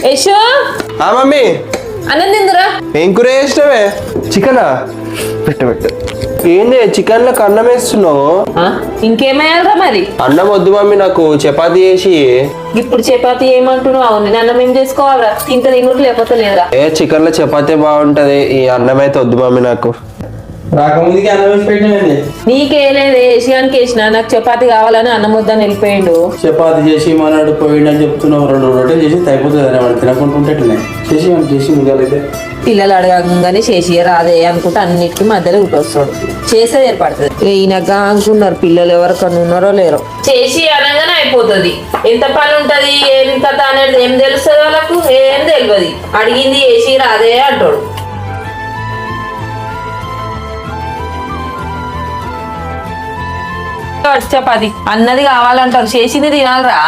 యశో mummy అన్నం తిందురా. ఏం కూర చేసినవే? చికెనా? పెట్టు ఏంది చికెన్ లో అన్నం వేస్తున్నావు? ఇంకేమయ్యాలరా మరి? అన్నం వద్దు మమ్మీ, నాకు చపాతీ చేసి. ఇప్పుడు చపాతీ ఏమంటున్నావు? అవును అన్నం ఏం చేసుకోవాలరా? ఇంత తింగుడు లేకపోతే లేదురా. చికెన్ లో చపాతీ బాగుంటది, ఈ అన్నం అయితే వద్దు మమ్మీ నాకు. రాకముందుకి అన్నం వేసి పెట్టినండి. నీకేలేదు ఏషియానికి వేసిన, నాకు చపాతీ కావాలని అన్నం వద్దని వెళ్ళిపోయిండు. చపాతి చేసి మనడు పోయిండని చెప్తున్నావు. 2 రొట్టెలు చేసి అయిపోతుంది అని వాడు తినకుంటుంటే చేసి ముందరైతే పిల్లలు అడగంగానే చేసి రాదే అనుకుంటే అన్నిటికీ మధ్యలో వస్తాడు, చేసేది ఏర్పడుతుంది. ఈయనగా అనుకున్నారు పిల్లలు ఎవరికన్నా ఉన్నారో లేరో. చేసి అనగానే అయిపోతుంది. ఎంత పని ఉంటది ఏం కథ అనేది ఏం తెలుస్తుంది వాళ్ళకు? ఏం తెలియదు. అడిగింది చేసి రాదే అంటాడు. చపాతి అన్నది కావాలంటారు, చేసింది తినాలరా.